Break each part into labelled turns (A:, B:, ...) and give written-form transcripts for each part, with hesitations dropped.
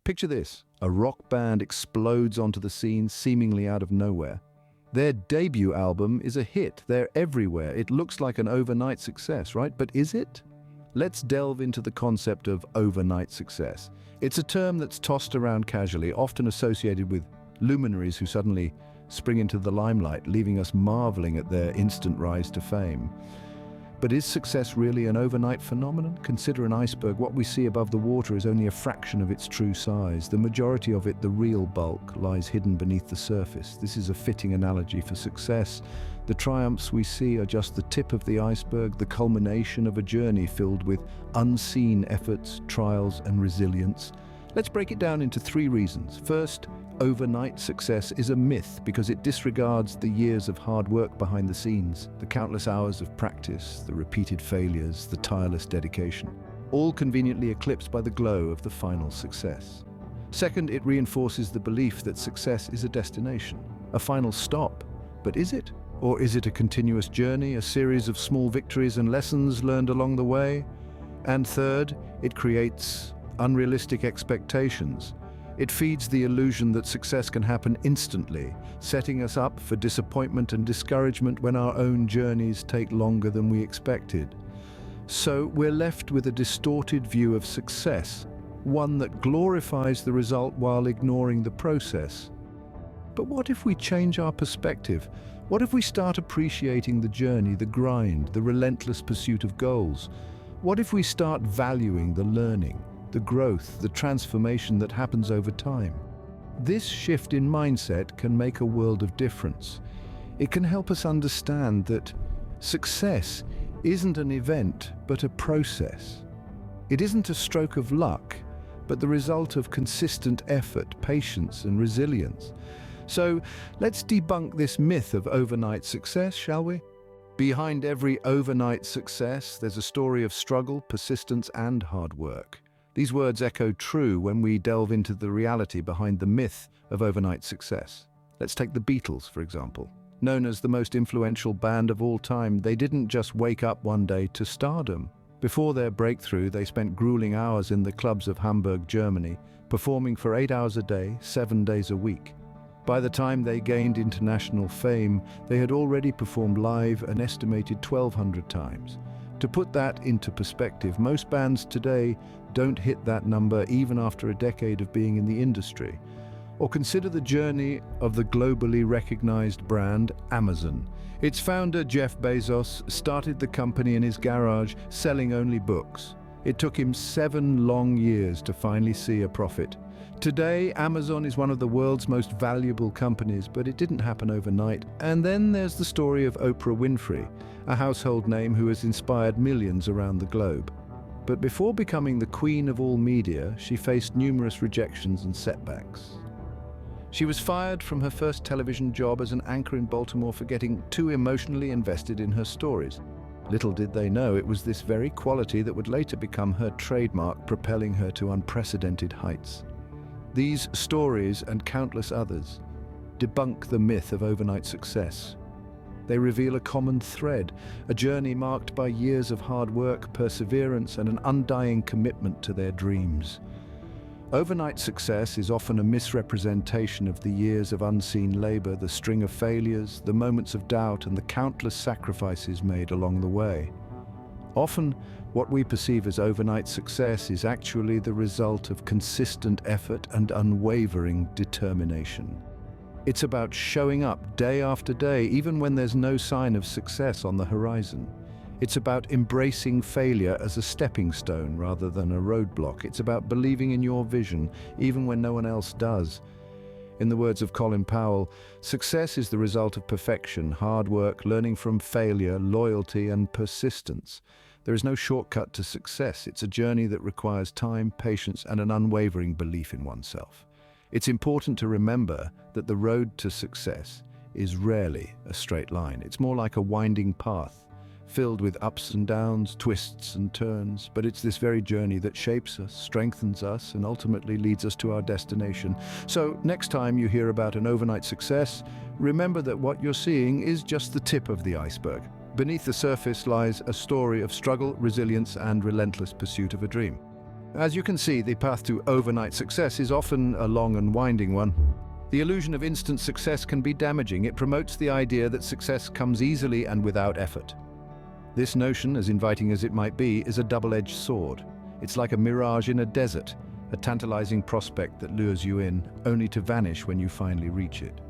A: Picture this: a rock band explodes onto the scene seemingly out of nowhere. Their debut album is a hit. They're everywhere. It looks like an overnight success, right? But is it? Let's delve into the concept of overnight success. It's a term that's tossed around casually, often associated with luminaries who suddenly spring into the limelight, leaving us marveling at their instant rise to fame. But is success really an overnight phenomenon? Consider an iceberg. What we see above the water is only a fraction of its true size. The majority of it, the real bulk, lies hidden beneath the surface. This is a fitting analogy for success. The triumphs we see are just the tip of the iceberg, the culmination of a journey filled with unseen efforts, trials, and resilience. Let's break it down into 3 reasons. First, overnight success is a myth because it disregards the years of hard work behind the scenes, the countless hours of practice, the repeated failures, the tireless dedication, all conveniently eclipsed by the glow of the final success. Second, it reinforces the belief that success is a destination, a final stop. But is it? Or is it a continuous journey, a series of small victories and lessons learned along the way? And third, it creates unrealistic expectations. It feeds the illusion that success can happen instantly, setting us up for disappointment and discouragement when our own journeys take longer than we expected. So we're left with a distorted view of success, one that glorifies the result while ignoring the process. But what if we change our perspective? What if we start appreciating the journey, the grind, the relentless pursuit of goals? What if we start valuing the learning, the growth, the transformation that happens over time? This shift in mindset can make a world of difference. It can help us understand that success isn't an event, but a process. It isn't a stroke of luck, but the result of consistent effort, patience, and resilience. So let's debunk this myth of overnight success, shall we? Behind every overnight success, there's a story of struggle, persistence, and hard work. These words echo true when we delve into the reality behind the myth of overnight success. Let's take the Beatles, for example. Known as the most influential band of all time, they didn't just wake up one day to stardom. Before their breakthrough, they spent grueling hours in the clubs of Hamburg, Germany, performing for 8 hours a day, 7 days a week. By the time they gained international fame, they had already performed live an estimated 1,200 times. To put that into perspective, most bands today don't hit that number even after a decade of being in the industry. Or consider the journey of the globally recognized brand Amazon. Its founder, Jeff Bezos, started the company in his garage selling only books. It took him 7 long years to finally see a profit. Today, Amazon is one of the world's most valuable companies, but it didn't happen overnight. And then there's the story of Oprah Winfrey, a household name who has inspired millions around the globe. But before becoming the queen of all media, she faced numerous rejections and setbacks. She was fired from her first television job as an anchor in Baltimore for getting too emotionally invested in her stories. Little did they know it was this very quality that would later become her trademark, propelling her to unprecedented heights. These stories and countless others debunk the myth of overnight success. They reveal a common thread, a journey marked by years of hard work, perseverance, and an undying commitment to their dreams. Overnight success is often a misrepresentation of the years of unseen labor, the string of failures, the moments of doubt, and the countless sacrifices made along the way. Often, what we perceive as overnight success is actually the result of consistent effort and unwavering determination. It's about showing up day after day, even when there's no sign of success on the horizon. It's about embracing failure as a stepping stone rather than a roadblock. It's about believing in your vision, even when no one else does. In the words of Colin Powell, success is the result of perfection, hard work, learning from failure, loyalty, and persistence. There is no shortcut to success. It's a journey that requires time, patience, and an unwavering belief in oneself. It's important to remember that the road to success is rarely a straight line. It's more like a winding path, filled with ups and downs, twists and turns. But it's this very journey that shapes us, strengthens us, and ultimately leads us to our destination. So next time you hear about an overnight success, remember that what you're seeing is just the tip of the iceberg. Beneath the surface lies a story of struggle, resilience, and relentless pursuit of a dream. As you can see, the path to overnight success is often a long and winding one. The illusion of instant success can be damaging. It promotes the idea that success comes easily and without effort. This notion, as inviting as it might be, is a double-edged sword. It's like a mirage in a desert, a tantalizing prospect that lures you in, only to vanish when you finally reach it.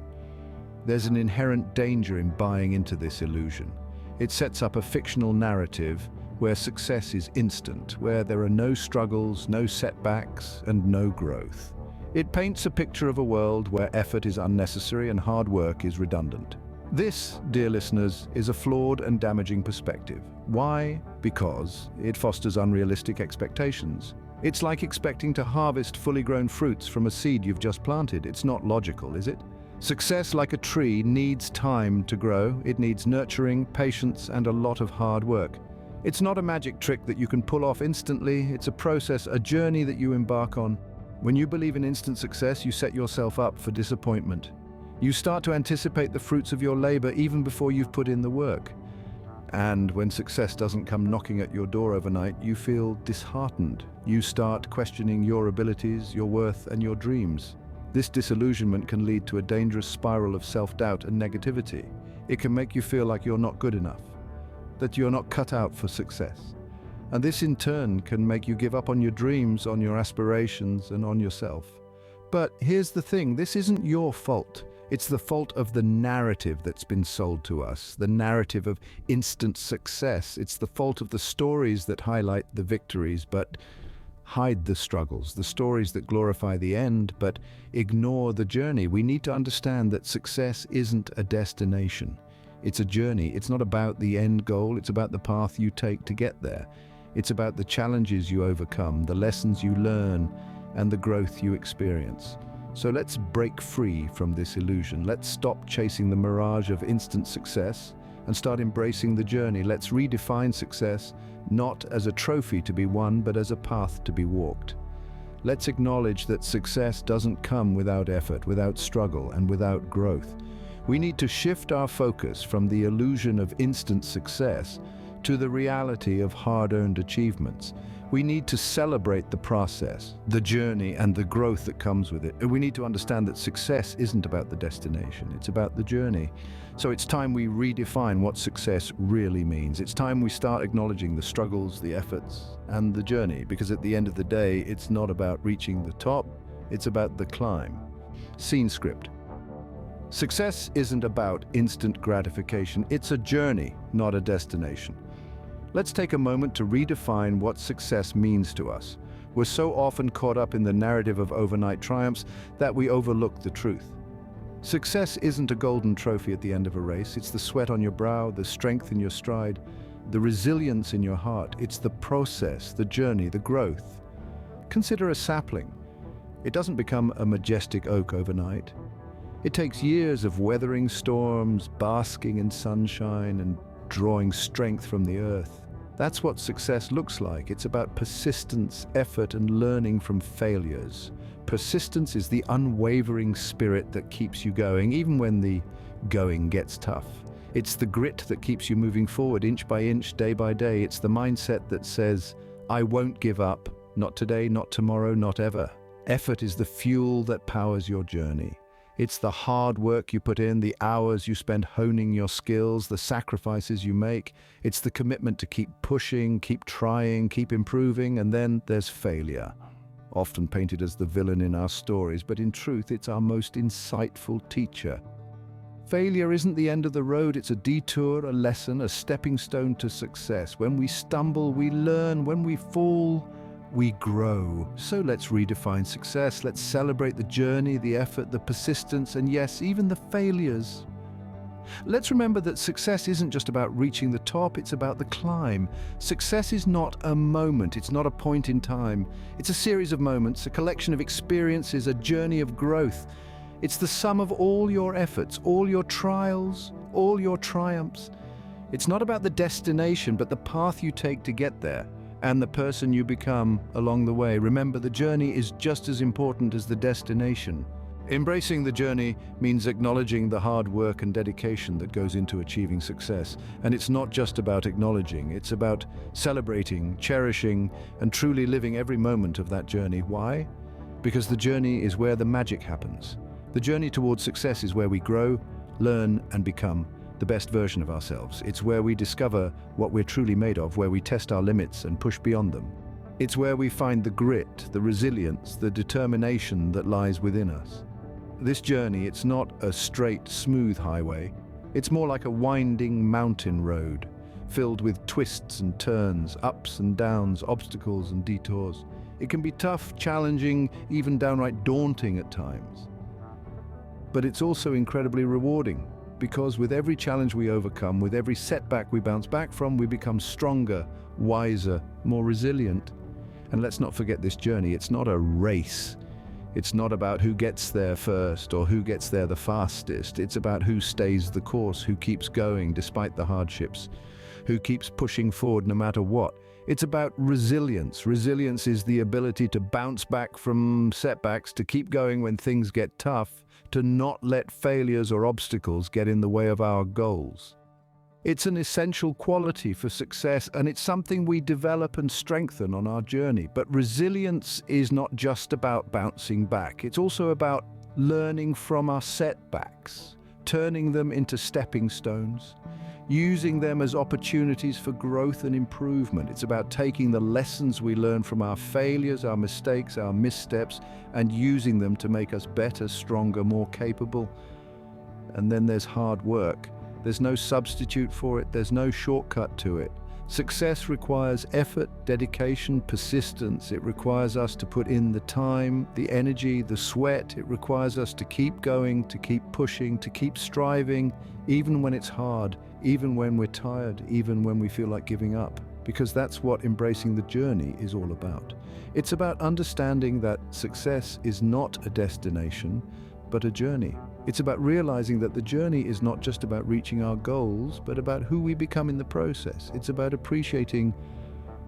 A: There's an inherent danger in buying into this illusion. It sets up a fictional narrative where success is instant, where there are no struggles, no setbacks, and no growth. It paints a picture of a world where effort is unnecessary and hard work is redundant. This, dear listeners, is a flawed and damaging perspective. Why? Because it fosters unrealistic expectations. It's like expecting to harvest fully grown fruits from a seed you've just planted. It's not logical, is it? Success, like a tree, needs time to grow. It needs nurturing, patience, and a lot of hard work. It's not a magic trick that you can pull off instantly. It's a process, a journey that you embark on. When you believe in instant success, you set yourself up for disappointment. You start to anticipate the fruits of your labor even before you've put in the work. And when success doesn't come knocking at your door overnight, you feel disheartened. You start questioning your abilities, your worth, and your dreams. This disillusionment can lead to a dangerous spiral of self-doubt and negativity. It can make you feel like you're not good enough, that you're not cut out for success. And this in turn can make you give up on your dreams, on your aspirations, and on yourself. But here's the thing, this isn't your fault. It's the fault of the narrative that's been sold to us, the narrative of instant success. It's the fault of the stories that highlight the victories but hide the struggles, the stories that glorify the end but ignore the journey. We need to understand that success isn't a destination. It's a journey. It's not about the end goal. It's about the path you take to get there. It's about the challenges you overcome, the lessons you learn, and the growth you experience. So let's break free from this illusion. Let's stop chasing the mirage of instant success and start embracing the journey. Let's redefine success, not as a trophy to be won, but as a path to be walked. Let's acknowledge that success doesn't come without effort, without struggle, and without growth. We need to shift our focus from the illusion of instant success to the reality of hard-earned achievements. We need to celebrate the process, the journey, and the growth that comes with it. And we need to understand that success isn't about the destination, it's about the journey. So it's time we redefine what success really means. It's time we start acknowledging the struggles, the efforts, and the journey, because at the end of the day, it's not about reaching the top, it's about the climb. Scene script. Success isn't about instant gratification, it's a journey, not a destination. Let's take a moment to redefine what success means to us. We're so often caught up in the narrative of overnight triumphs that we overlook the truth. Success isn't a golden trophy at the end of a race. It's the sweat on your brow, the strength in your stride, the resilience in your heart. It's the process, the journey, the growth. Consider a sapling. It doesn't become a majestic oak overnight. It takes years of weathering storms, basking in sunshine, and drawing strength from the earth. That's what success looks like. It's about persistence, effort, and learning from failures. Persistence is the unwavering spirit that keeps you going, even when the going gets tough. It's the grit that keeps you moving forward inch by inch, day by day. It's the mindset that says, I won't give up, not today, not tomorrow, not ever. Effort is the fuel that powers your journey. It's the hard work you put in, the hours you spend honing your skills, the sacrifices you make. It's the commitment to keep pushing, keep trying, keep improving, and then there's failure. Often painted as the villain in our stories, but in truth, it's our most insightful teacher. Failure isn't the end of the road, it's a detour, a lesson, a stepping stone to success. When we stumble, we learn. When we fall, we grow. So let's redefine success. Let's celebrate the journey, the effort, the persistence, and yes, even the failures. Let's remember that success isn't just about reaching the top, it's about the climb. Success is not a moment, it's not a point in time. It's a series of moments, a collection of experiences, a journey of growth. It's the sum of all your efforts, all your trials, all your triumphs. It's not about the destination, but the path you take to get there, and the person you become along the way. Remember, the journey is just as important as the destination. Embracing the journey means acknowledging the hard work and dedication that goes into achieving success. And it's not just about acknowledging, it's about celebrating, cherishing, and truly living every moment of that journey. Why? Because the journey is where the magic happens. The journey towards success is where we grow, learn, and become the best version of ourselves. It's where we discover what we're truly made of, where we test our limits and push beyond them. It's where we find the grit, the resilience, the determination that lies within us. This journey, it's not a straight, smooth highway. It's more like a winding mountain road, filled with twists and turns, ups and downs, obstacles and detours. It can be tough, challenging, even downright daunting at times. But it's also incredibly rewarding, because with every challenge we overcome, with every setback we bounce back from, we become stronger, wiser, more resilient. And let's not forget this journey, it's not a race. It's not about who gets there first or who gets there the fastest. It's about who stays the course, who keeps going despite the hardships, who keeps pushing forward no matter what. It's about resilience. Resilience is the ability to bounce back from setbacks, to keep going when things get tough, to not let failures or obstacles get in the way of our goals. It's an essential quality for success, and it's something we develop and strengthen on our journey. But resilience is not just about bouncing back. It's also about learning from our setbacks, turning them into stepping stones, using them as opportunities for growth and improvement. It's about taking the lessons we learn from our failures, our mistakes, our missteps, and using them to make us better, stronger, more capable. And then there's hard work. There's no substitute for it. There's no shortcut to it. Success requires effort, dedication, persistence. It requires us to put in the time, the energy, the sweat. It requires us to keep going, to keep pushing, to keep striving, even when it's hard, even when we're tired, even when we feel like giving up. Because that's what embracing the journey is all about. It's about understanding that success is not a destination, but a journey. It's about realizing that the journey is not just about reaching our goals, but about who we become in the process. It's about appreciating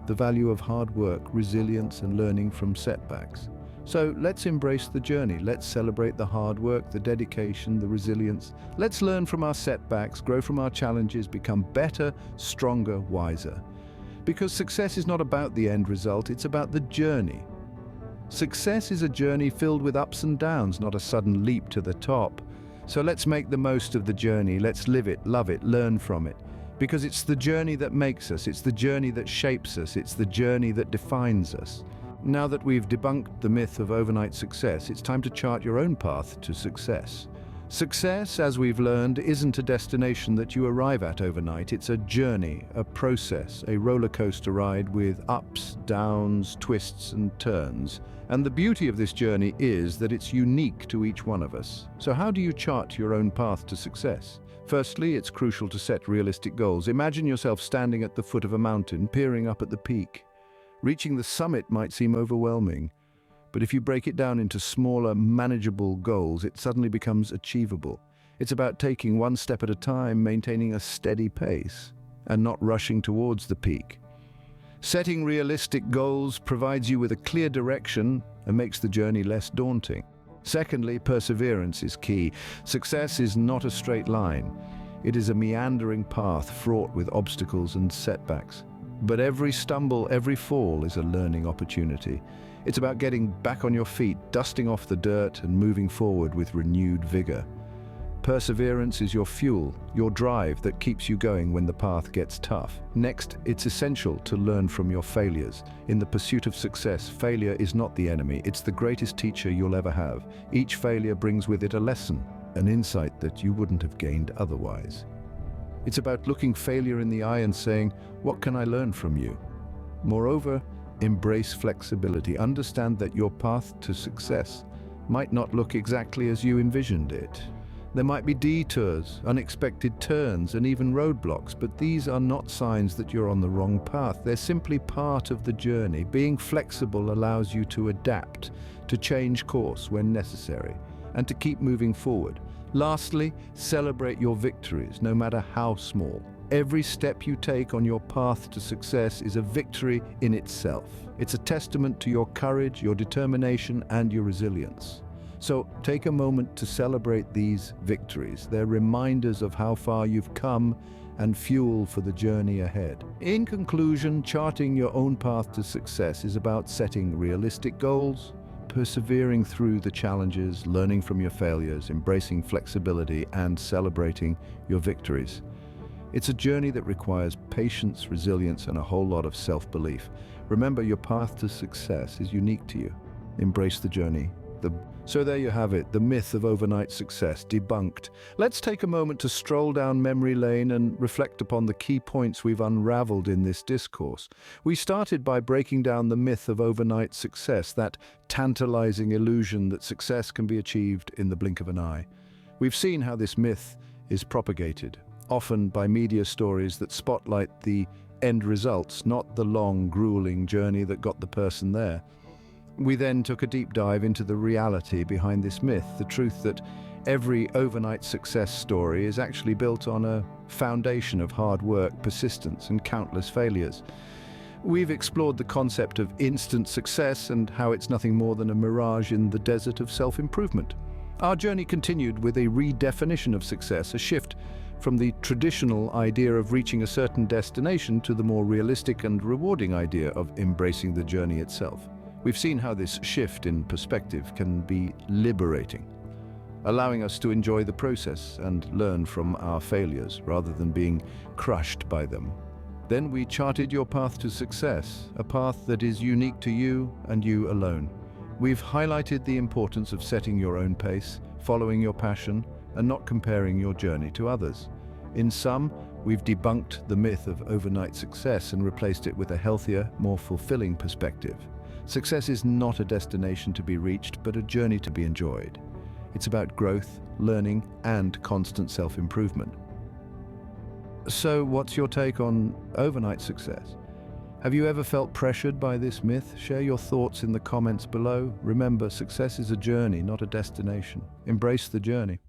A: the value of hard work, resilience, and learning from setbacks. So let's embrace the journey. Let's celebrate the hard work, the dedication, the resilience. Let's learn from our setbacks, grow from our challenges, become better, stronger, wiser. Because success is not about the end result, it's about the journey. Success is a journey filled with ups and downs, not a sudden leap to the top. So let's make the most of the journey. Let's live it, love it, learn from it. Because it's the journey that makes us, it's the journey that shapes us, it's the journey that defines us. Now that we've debunked the myth of overnight success, it's time to chart your own path to success. Success, as we've learned, isn't a destination that you arrive at overnight. It's a journey, a process, a roller coaster ride with ups, downs, twists, and turns. And the beauty of this journey is that it's unique to each one of us. So how do you chart your own path to success? Firstly, it's crucial to set realistic goals. Imagine yourself standing at the foot of a mountain, peering up at the peak. Reaching the summit might seem overwhelming, but if you break it down into smaller, manageable goals, it suddenly becomes achievable. It's about taking one step at a time, maintaining a steady pace, and not rushing towards the peak. Setting realistic goals provides you with a clear direction and makes the journey less daunting. Secondly, perseverance is key. Success is not a straight line. It is a meandering path fraught with obstacles and setbacks. But every stumble, every fall is a learning opportunity. It's about getting back on your feet, dusting off the dirt, and moving forward with renewed vigor. Perseverance is your fuel, your drive that keeps you going when the path gets tough. Next, it's essential to learn from your failures. In the pursuit of success, failure is not the enemy, it's the greatest teacher you'll ever have. Each failure brings with it a lesson, an insight that you wouldn't have gained otherwise. It's about looking failure in the eye and saying, "What can I learn from you?" Moreover, embrace flexibility. Understand that your path to success might not look exactly as you envisioned it. There might be detours, unexpected turns, and even roadblocks, but these are not signs that you're on the wrong path. They're simply part of the journey. Being flexible allows you to adapt, to change course when necessary, and to keep moving forward. Lastly, celebrate your victories, no matter how small. Every step you take on your path to success is a victory in itself. It's a testament to your courage, your determination, and your resilience. So take a moment to celebrate these victories. They're reminders of how far you've come and fuel for the journey ahead. In conclusion, charting your own path to success is about setting realistic goals, persevering through the challenges, learning from your failures, embracing flexibility, and celebrating your victories. It's a journey that requires patience, resilience, and a whole lot of self-belief. Remember, your path to success is unique to you. Embrace the journey. So there you have it, the myth of overnight success debunked. Let's take a moment to stroll down memory lane and reflect upon the key points we've unraveled in this discourse. We started by breaking down the myth of overnight success, that tantalizing illusion that success can be achieved in the blink of an eye. We've seen how this myth is propagated, often by media stories that spotlight the end results, not the long, grueling journey that got the person there. We then took a deep dive into the reality behind this myth, the truth that every overnight success story is actually built on a foundation of hard work, persistence, and countless failures. We've explored the concept of instant success and how it's nothing more than a mirage in the desert of self-improvement. Our journey continued with a redefinition of success, a shift from the traditional idea of reaching a certain destination to the more realistic and rewarding idea of embracing the journey itself. We've seen how this shift in perspective can be liberating, allowing us to enjoy the process and learn from our failures rather than being crushed by them. Then we charted your path to success, a path that is unique to you and you alone. We've highlighted the importance of setting your own pace, following your passion, and not comparing your journey to others. In sum, we've debunked the myth of overnight success and replaced it with a healthier, more fulfilling perspective. Success is not a destination to be reached, but a journey to be enjoyed. It's about growth, learning, and constant self-improvement. So, what's your take on overnight success? Have you ever felt pressured by this myth? Share your thoughts in the comments below. Remember, success is a journey, not a destination. Embrace the journey.